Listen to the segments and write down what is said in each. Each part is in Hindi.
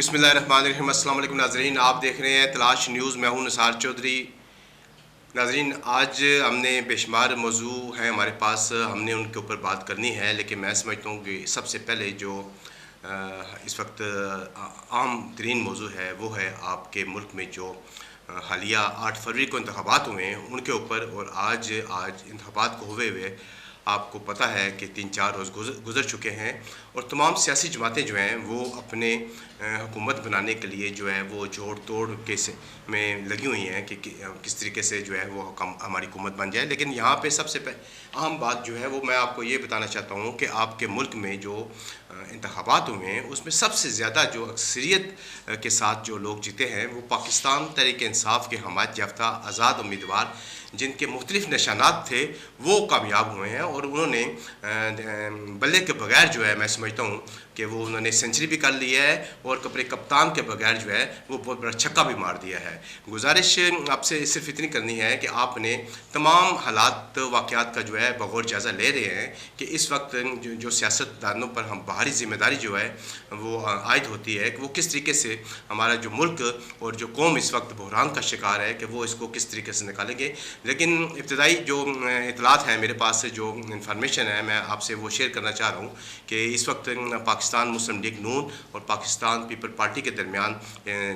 बिस्मिल्लाहिर्रहमानिर्रहीम। अस्सलाम वालेकुम नाज़रीन, आप देख रहे हैं तलाश न्यूज़। मैं हूं निसार चौधरी। नाज़रीन, आज हमने बेशुमार मौजू हैं हमारे पास, हमने उनके ऊपर बात करनी है, लेकिन मैं समझता हूँ कि सबसे पहले जो इस वक्त आम तरीन मौजू है वो है आपके मुल्क में जो हालिया 8 फरवरी को इंतखाबात हुए हैं उनके ऊपर। और आज इंतखाबात को हुए हुए आपको पता है कि 3-4 रोज़ गुज़र चुके हैं और तमाम सियासी जमातें जो हैं वो अपने हुकूमत बनाने के लिए जो है वो जोड़ तोड़ के में लगी हुई हैं कि किस तरीके से जो है वो हमारी हुकूमत बन जाए। लेकिन यहाँ पे सबसे अहम बात जो है वो मैं आपको ये बताना चाहता हूँ कि आपके मुल्क में जो इंतखाबात हुए हैं उसमें सबसे ज़्यादा जो अक्सरियत के साथ जो लोग जीते हैं वो पाकिस्तान तहरीक इंसाफ के हमायत याफ्ता आज़ाद उम्मीदवार जिनके मुख्तलिफ निशानात थे वो कामयाब हुए हैं। और उन्होंने बल्ले के बगैर जो है मैं समझता हूँ कि वो उन्होंने सेंचुरी भी कर लिया है और अपने कप्तान के बगैर जो है वो बहुत बड़ा छक्का भी मार दिया है। गुजारिश आपसे सिर्फ इतनी करनी है कि आपने तमाम हालात वाक़यात का जो है बगौर जायज़ा ले रहे हैं कि इस वक्त जो सियासतदानों पर हम बाहरी ज़िम्मेदारी जो है वो आयद होती है कि वो किस तरीके से हमारा जो मुल्क और जो कौम इस वक्त बहरान का शिकार है कि वो इसको किस तरीके से निकालेंगे। लेकिन इब्तदाई जो इतलात हैं मेरे पास से जो इन्फॉर्मेशन है मैं आपसे वो शेयर करना चाह रहा हूँ कि इस वक्त पाकिस्तान मुस्लिम लीग नून और पाकिस्तान पीपल पार्टी के दरमियान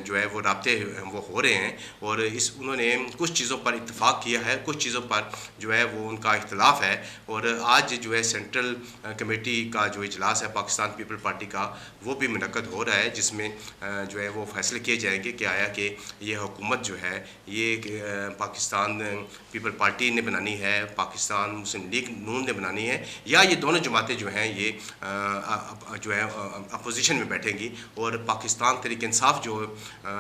जो है वो राब्ते वो हो रहे हैं और उन्होंने कुछ चीज़ों पर इत्तफाक किया है, कुछ चीज़ों पर जो है वो उनका इख्तलाफ है। और आज जो है सेंट्रल कमेटी का जो इजलास है पाकिस्तान पीपल पार्टी का वो भी मुनक्कद हो रहा है जिसमें जो है वो फैसले किए जाएंगे कि आया कि ये हुकूमत जो है ये पाकिस्तान पीपल पार्टी ने बनानी है, पाकिस्तान मुस्लिम लीग नून ने बनानी है, या ये दोनों जमातें जो हैं ये जो है अपोजिशन में बैठेंगी। और पाकिस्तान तहरीक इंसाफ जो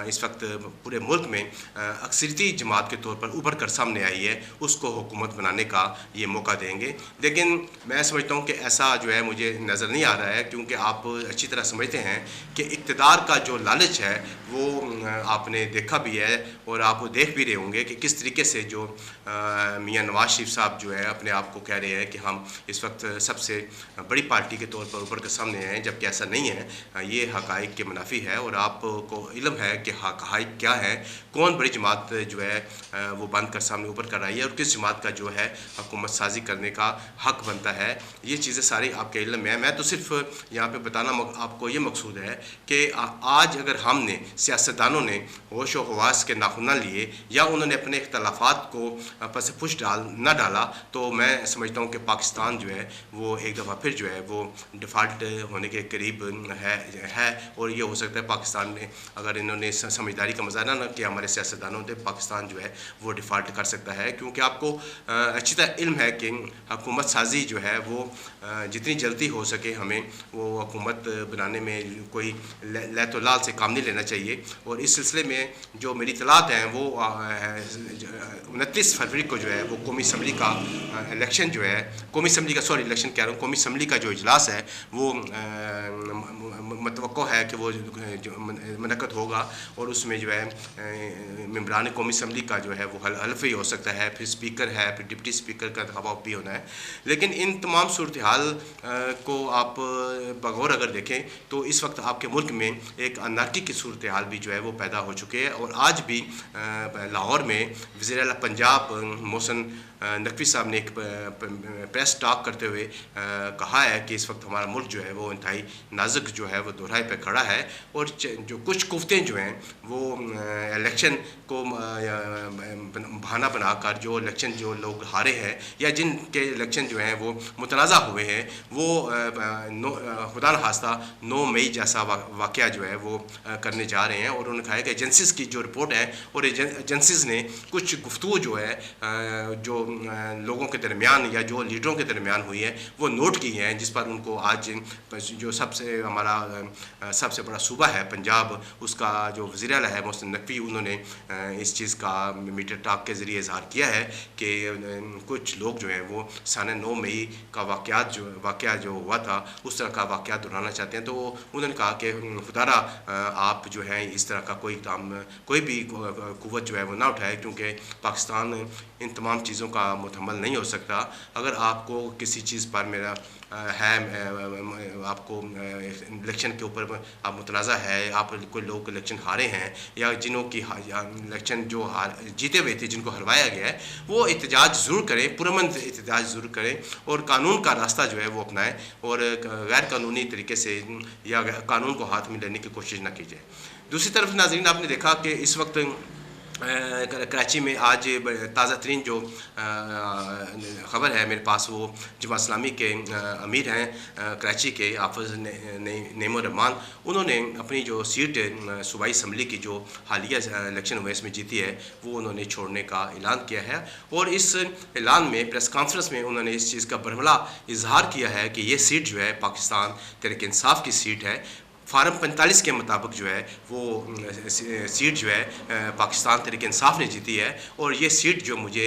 इस वक्त पूरे मुल्क में अक्सरियती जमात के तौर पर उभर कर सामने आई है उसको हुकूमत बनाने का ये मौका देंगे। लेकिन मैं समझता हूँ कि ऐसा जो है मुझे नज़र नहीं आ रहा है, क्योंकि आप अच्छी तरह समझते हैं कि इक़्तिदार का जो लालच है वो आपने देखा भी है और आप देख भी रहे होंगे कि किस तरीके से जो मियां नवाज शरीफ साहब जो है अपने आप को कह रहे हैं कि हम इस वक्त सबसे बड़ी पार्टी के तौर पर ऊपर के सामने आए, जबकि ऐसा नहीं है। ये हक़ाइक़ के मुनाफी है और आपको इल्म है कि हक़ाइक़ क्या है, कौन बड़ी जमात जो है वो बंद कर सामने ऊपर कर रही है और किस जमात का जो है हुकूमत साजी करने का हक़ बनता है। ये चीज़ें सारी आपके इल्म में है। मैं तो सिर्फ यहाँ पर बताना आपको ये मकसूद है कि आज अगर हमने सियासतदानों ने होश व हवास के नाखून न लिए या उन्होंने अपने इख्तलाफात को पस पुश न डाला तो मैं समझता हूँ कि पाकिस्तान जो है वो एक दफ़ा फिर जो है वो डिफ़ाल्ट होने के करीब है। और ये हो सकता है पाकिस्तान में अगर इन्होंने समझदारी का मुजाहरा न किया हमारे सियासतदानों ने, पाकिस्तान जो है वो डिफ़ाल्ट कर सकता है। क्योंकि आपको अच्छी तरह इल्म है कि हुकूमत साजी जो है वो जितनी जल्दी हो सके हमें वो हुकूमत बनाने में कोई लैतो लाल से काम नहीं लेना चाहिए। और इस सिलसिले में जो मेरी इतलात हैं वो 29 फरवरी को जो है वो कौमी असम्बली का इलेक्शन जो है कौमी असम्बली का इलेक्शन कह रहा हूँ कौमी असम्बली का जो इजलास है वो मतवक्को है कि वो जो मुनक्कद होगा और उसमें जो है मेंबरान कौमी असम्बली का जो है वो हल्फ ही हो सकता है, फिर स्पीकर है, फिर डिप्टी स्पीकर का इंतखाब भी होना है। लेकिन इन तमाम सूरत हाल को आप बगौर अगर देखें तो इस वक्त आपके मुल्क में एक अनार्की की सूरत हाल भी जो है वो पैदा हो चुकी है। और आज भी लाहौर में वज़ीर आला पंजाब मोहसिन नकवी साहब ने एक प्रेस टॉक करते हुए कहा है कि इस वक्त हमारा मुल्क जो है वो इंतहाई नाजुक जो है वो दोहराए पे खड़ा है। और जो कुछ कुफ्तें जो हैं वो इलेक्शन को बहाना बनाकर जो इलेक्शन जो लोग हारे हैं या जिनके इलेक्शन जो हैं वो मुतनाज़ा हुए हैं वो खुदा न खास्ता 9 मई जैसा वाक़या जो है वो करने जा रहे हैं। और उन्होंने कहा है कि एजेंसीज़ की जो रिपोर्ट है और एजेंसीज़ ने कुछ गुफ्तगू जो है जो लोगों के दरमियान या जो लीडरों के दरमियान हुई है वो नोट की हैं, जिस पर उनको आज जो सबसे बड़ा सूबा है पंजाब उसका जो वज़ीर आला है मोहसिन नकवी उन्होंने इस चीज़ का मीडिया टॉक के ज़रिए इजहार किया है कि कुछ लोग जो हैं वो सन 9 मई का वाक़या जो हुआ था उस तरह का वाक़या दोहराना चाहते हैं। तो उन्होंने कहा कि खुदारा आप जो है इस तरह का कोई भी कुव्वत जो है वो ना उठाए, क्योंकि पाकिस्तान इन तमाम चीज़ों का मुतहम्मल नहीं हो सकता। अगर आपको किसी चीज़ पर मेरा है, आपको इलेक्शन के ऊपर आप मुतनाज़ा है, आप कोई लोग इलेक्शन हारे हैं या जिन्हों की इलेक्शन जो जीते हुए थे जिनको हरवाया गया है, वो एहतजाज ज़रूर करें, पुरअमन एहतजाज ज़रूर करें और कानून का रास्ता जो है वो अपनाएं और गैर कानूनी तरीके से या कानून को हाथ में लेने की कोशिश ना कीजिए। दूसरी तरफ नाज़रीन, आपने देखा कि इस वक्त कराची में आज ताज़ा तरीन जो ख़बर है मेरे पास, वो जमात इस्लामी के अमीर हैं कराची के, हाफिज़ नेमो रहमान, उन्होंने अपनी जो सीट सूबाई असम्बली की जो हालिया इलेक्शन हुए इसमें जीती है, वो उन्होंने छोड़ने का ऐलान किया है। और इस ऐलान में प्रेस कॉन्फ्रेंस में उन्होंने इस चीज़ का बरमला इजहार किया है कि ये सीट जो है पाकिस्तान तहरीक इंसाफ की सीट है। फार्म 45 के मुताबिक जो है वो सीट जो है पाकिस्तान तहरीक इंसाफ ने जीती है और ये सीट जो मुझे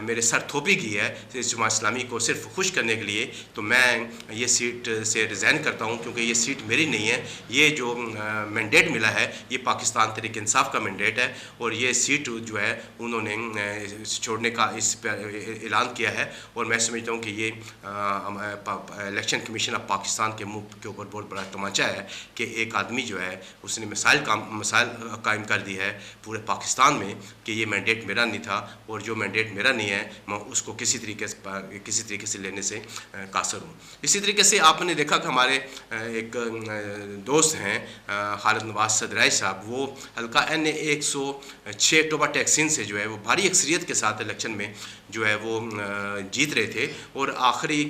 मेरे सर थोपी गई है जमात इस्लामी को सिर्फ खुश करने के लिए, तो मैं ये सीट से रिज़ाइन करता हूँ क्योंकि ये सीट मेरी नहीं है। ये जो मैंडेट मिला है ये पाकिस्तान तहरीक इंसाफ का मैंडेट है और ये सीट जो है उन्होंने छोड़ने का इस पर ऐलान किया है। और मैं समझता हूँ कि ये इलेक्शन कमीशन ऑफ पाकिस्तान के मुंह के ऊपर बहुत बड़ा तमाचा है कि एक आदमी जो है उसने मिसाइल कायम कर दी है पूरे पाकिस्तान में कि ये मैंडेट मेरा नहीं था और जो मैंडेट मेरा नहीं है मैं उसको किसी तरीके से लेने से कासर हूँ। इसी तरीके से आपने देखा कि हमारे एक दोस्त हैं खालिद नवाज सदराई साहब, वो हल्का NA 106 टोबा टैक्सिन से जो है वो भारी अक्सरियत के साथ इलेक्शन में जो है वो जीत रहे थे और आखिरी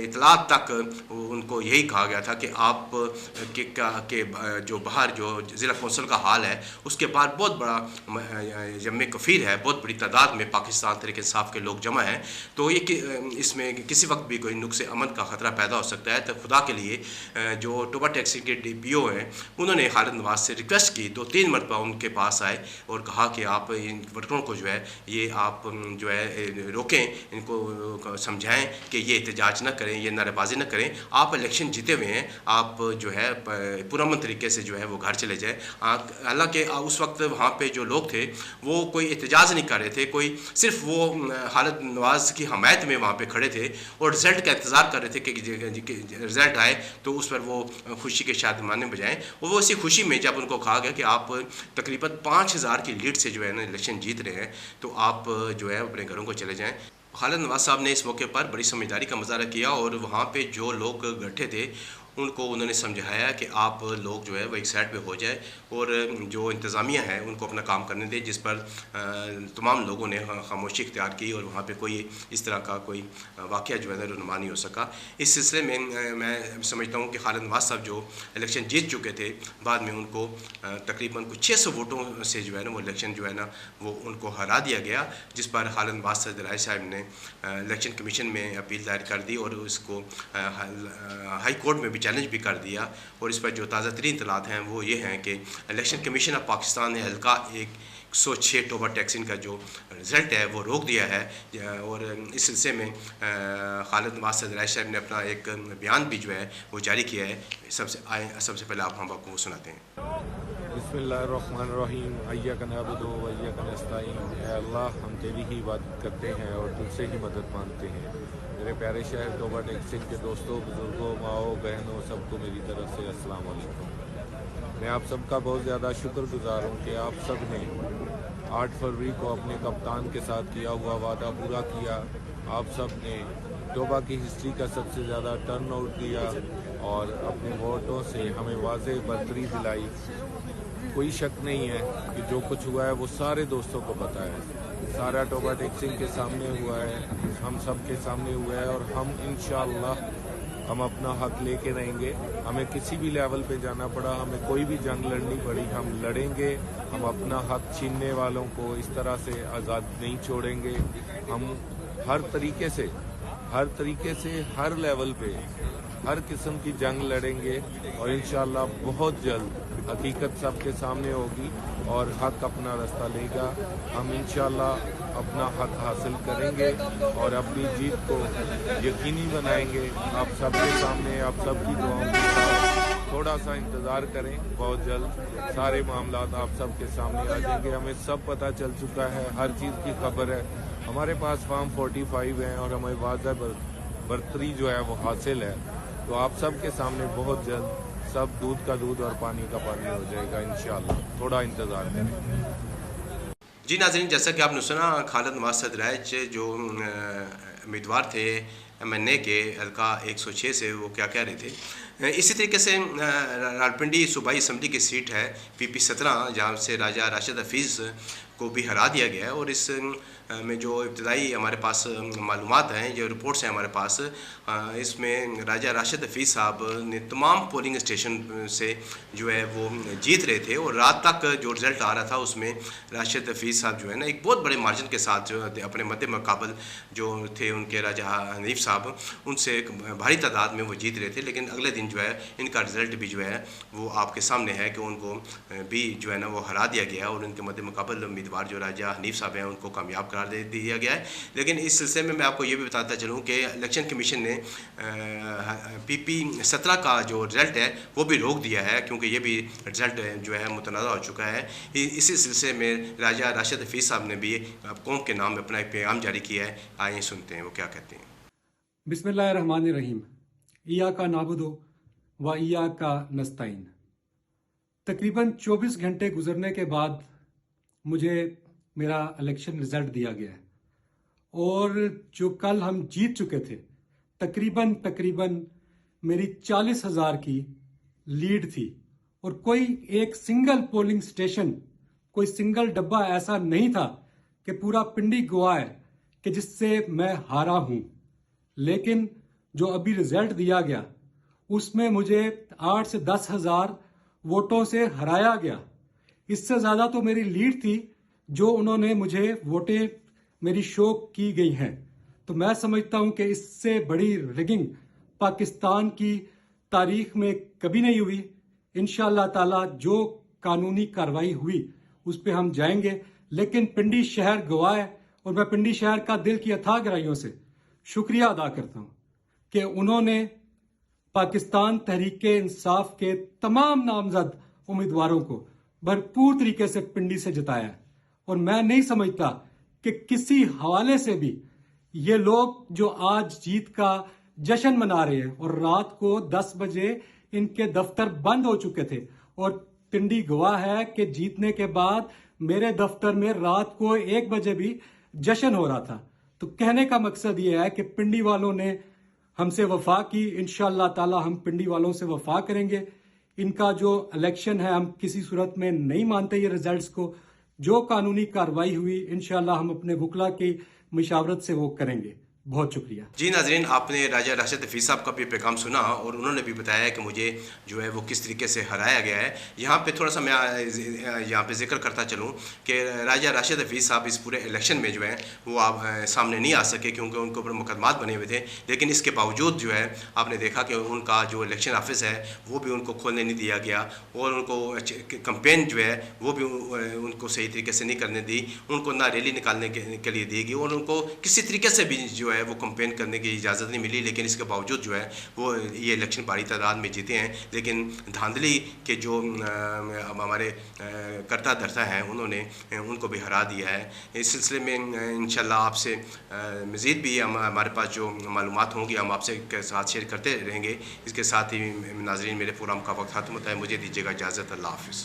इतलात तक उनको यही कहा गया था कि आप के जो बाहर जो ज़िला कौंसिल का हाल है उसके बाद बहुत बड़ा जम्मे कफ़ीर है, बहुत बड़ी तादाद में पाकिस्तान तहरीक इंसाफ के लोग जमा हैं, तो ये इसमें किसी वक्त भी कोई नुक्स अमन का ख़तरा पैदा हो सकता है। तो खुदा के लिए जो टोबा टैक्सी के DPO हैं उन्होंने खालिद नवाज से रिक्वेस्ट की, 2-3 मरतबा उनके पास आए और कहा कि आप इन वर्करों को जो है ये आप जो है रोकें, इनको समझाएं कि ये एहतजाज ना करें, ये नारेबाजी ना करें। आप इलेक्शन जीते हुए हैं, आप जो है पुरअमन तरीके से जो है वो घर चले जाए। हालांकि उस वक्त वहाँ पे जो लोग थे वो कोई एहतजाज नहीं कर रहे थे, कोई सिर्फ वो खालिद नवाज की हमायत में वहाँ पे खड़े थे और रिज़ल्ट का इंतज़ार कर रहे थे कि रिज़ल्ट आए तो उस पर वो खुशी के शादमाने बजाएँ। और वो इसी खुशी में जब उनको कहा गया कि आप तकरीबन 5000 की लीड से जो है ना इलेक्शन जीत रहे हैं तो आप जो है अपने घरों को चले जाएँ। खालिद नवाज साहब ने इस मौके पर बड़ी समझदारी का मुजाहरा किया और वहाँ पे जो लोग इकट्ठे थे उनको उन्होंने समझाया कि आप लोग जो है वो एक साइड पे हो जाए और जो इंतज़ामिया है उनको अपना काम करने दें, जिस पर तमाम लोगों ने खामोशी इख्तियार की और वहाँ पे कोई इस तरह का कोई वाक़या जो है ना रुनुमा नहीं हो सका। इस सिलसिले में मैं समझता हूँ कि खालिद नवाज साहब जो इलेक्शन जीत चुके थे, बाद में उनको तकरीबन कुछ 600 वोटों से जो है ना वो इलेक्शन जो है ना वो उनको हरा दिया गया, जिस पर खालिद नवाज सदराई साहब ने इलेक्शन कमीशन में अपील दायर कर दी और उसको हाई कोर्ट में चैलेंज भी कर दिया। और इस पर जो ताज़ा तरीन इतलात हैं वो ये हैं कि इलेक्शन कमीशन ऑफ पाकिस्तान ने हल्का 106 टोबा टैक्सिन का जो रिज़ल्ट है वो रोक दिया है। और इस सिलसिले में खालिद नवाज सदराई साहब ने अपना एक बयान भी जो है वो जारी किया है। सबसे पहले हम आपको वो सुनाते हैं। बिस्मिल्लाहिर्रहमानिर्रहीम, अय्याका नअबुदु व अय्याका नस्तईन। ऐ अल्लाह, हम तेरी ही इबादत करते हैं और तुझसे ही मदद मांगते हैं। मेरे प्यारे शहर टोबा टैक्सिन के दोस्तों, बुजुर्गों, माओ, बहनों, सबको मेरी तरफ से अस्सलाम वालेकुम। मैं आप सबका बहुत ज़्यादा शुक्रगुजार हूँ कि आप सब ने 8 फरवरी को अपने कप्तान के साथ किया हुआ वादा पूरा किया। आप सब ने टोबा की हिस्ट्री का सबसे ज़्यादा टर्न आउट दिया और अपने वोटों से हमें वाज़ेह बरतरी दिलाई। कोई शक नहीं है कि जो कुछ हुआ है वो सारे दोस्तों को पता है, सारा टोबा टैक्सिन के सामने हुआ है, हम सब के सामने हुआ है और हम इंशाअल्लाह हम अपना हक लेके रहेंगे। हमें किसी भी लेवल पे जाना पड़ा, हमें कोई भी जंग लड़नी पड़ी, हम लड़ेंगे। हम अपना हक छीनने वालों को इस तरह से आज़ाद नहीं छोड़ेंगे। हम हर तरीके से हर लेवल पे हर किस्म की जंग लड़ेंगे और इंशाअल्लाह बहुत जल्द हकीकत सबके सामने होगी और हक अपना रास्ता लेगा। हम इंशाअल्लाह अपना हक हासिल करेंगे और अपनी जीत को यकीनी बनाएंगे। आप सबके सामने, आप सबकी दुआओं के साथ थोड़ा सा इंतज़ार करें, बहुत जल्द सारे मामलात आप सबके सामने आ जाएंगे। हमें सब पता चल चुका है, हर चीज़ की खबर है। हमारे पास फॉर्म 45 हैं और हमें वाज़ह बर्तरी जो है वो हासिल है। तो आप सब के सामने बहुत जल्द सब दूध का दूध और पानी का पानी हो जाएगा इंशाअल्लाह, थोड़ा इंतज़ार करें। जी नाज़रीन, जैसा कि आपने सुना, खालिद नवाज सदराइच जो उम्मीदवार थे MNA के हल्का 106 से, वो क्या कह रहे थे। इसी तरीके से रावलपिंडी सूबाई असम्बली की सीट है PP 17, जहाँ से राजा राशिद हफीज़ को भी हरा दिया गया है। और इस में जो इब्तदाई हमारे पास मालूमात हैं, जो रिपोर्ट्स हैं हमारे पास, इसमें राजा राशिद हफीज़ साहब ने तमाम पोलिंग स्टेशन से जो है वो जीत रहे थे। और रात तक जो रिज़ल्ट आ रहा था उसमें राशिद हफीज़ साहब जो है ना एक बहुत बड़े मार्जिन के साथ जो अपने मद्दे मुकाबल जो थे उनके राजा हनीफ साहब, उनसे एक भारी तादाद में वो जीत रहे थे। लेकिन अगले दिन जो है इनका रिज़ल्ट भी जो है वो आपके सामने है कि उनको भी जो है ना वो हरा दिया गया और उनके मद्दे मुकाबल उम्मीदवार जो राजा हनीफ साहब हैं उनको कामयाब करार दे दिया गया है। लेकिन इस सिलसिले में मैं आपको ये भी बताता चलूँ कि इलेक्शन कमीशन ने PP 17 का जो रिज़ल्ट है वो भी रोक दिया है, क्योंकि ये भी रिज़ल्ट जो है मुतनाज़ा हो चुका है। इसी सिलसिले में राजा राशिद हफीज़ साहब ने भी कौम के नाम में अपना एक पैगाम जारी किया है। आइए सुनते हैं वो क्या कहते हैं। बिस्मिल्लाहिर्रहमानिर्रहीम। इय्याका नाबुदु व इय्याका नस्तईन। तकरीबन 24 घंटे गुजरने के बाद मुझे मेरा इलेक्शन रिज़ल्ट दिया गया है और जो कल हम जीत चुके थे, तकरीबन मेरी 40,000 की लीड थी। और कोई एक सिंगल पोलिंग स्टेशन, कोई सिंगल डब्बा ऐसा नहीं था कि पूरा पिंडी गवाह है कि जिससे मैं हारा हूँ। लेकिन जो अभी रिज़ल्ट दिया गया उसमें मुझे 8 से 10 हज़ार वोटों से हराया गया। इससे ज़्यादा तो मेरी लीड थी जो उन्होंने मुझे वोटें मेरी शो की गई हैं। तो मैं समझता हूं कि इससे बड़ी रिगिंग पाकिस्तान की तारीख में कभी नहीं हुई। इंशाअल्लाह ताला जो कानूनी कार्रवाई हुई उस पर हम जाएंगे। लेकिन पिंडी शहर गवाह है और मैं पिंडी शहर का दिल की अथाह गहराइयों से शुक्रिया अदा करता हूं कि उन्होंने पाकिस्तान तहरीक इंसाफ के तमाम नामजद उम्मीदवारों को भरपूर तरीके से पिंडी से जिताया है। और मैं नहीं समझता कि किसी हवाले से भी ये लोग जो आज जीत का जश्न मना रहे हैं, और रात को 10 बजे इनके दफ्तर बंद हो चुके थे और पिंडी गवाह है कि जीतने के बाद मेरे दफ्तर में रात को 1 बजे भी जश्न हो रहा था। तो कहने का मकसद ये है कि पिंडी वालों ने हमसे वफा की। इंशाअल्लाह ताला हम पिंडी वालों से वफा करेंगे। इनका जो इलेक्शन है हम किसी सूरत में नहीं मानते ये रिजल्ट्स को। जो कानूनी कार्रवाई हुई इंशाअल्लाह हम अपने वकला की मशावरत से वो करेंगे। बहुत शुक्रिया। जी नाजरीन, आपने राजा राशिद हफीज़ साहब का भी पैगाम सुना और उन्होंने भी बताया कि मुझे जो है वो किस तरीके से हराया गया है। यहाँ पे थोड़ा सा मैं यहाँ पे जिक्र करता चलूँ कि राजा राशिद हफीज़ साहब इस पूरे इलेक्शन में जो है वो आप सामने नहीं आ सके क्योंकि उनके ऊपर मुकदमात बने हुए थे। लेकिन इसके बावजूद जो है आपने देखा कि उनका जो इलेक्शन ऑफिस है वो भी उनको खोलने नहीं दिया गया और उनको कंपेन जो है वो भी उनको सही तरीके से नहीं करने दी। उनको ना रैली निकालने के लिए दी गई और उनको किसी तरीके से भी जो है वो कंपेन करने की इजाज़त नहीं मिली। लेकिन इसके बावजूद जो है वो ये इलेक्शन भारी तादाद में जीते हैं। लेकिन धांधली के जो हमारे करता धरता हैं उन्होंने उनको भी हरा दिया है। इस सिलसिले में इंशाल्लाह आपसे मज़ीद भी हमारे पास जो मालूमात होंगी हम आपसे साथ शेयर करते रहेंगे। इसके साथ ही नाज़रीन, मेरे प्रोग्राम का वक्त ख़त्म होता है। मुझे दीजिएगा इजाज़त। अल्लाह हाफ़िज़।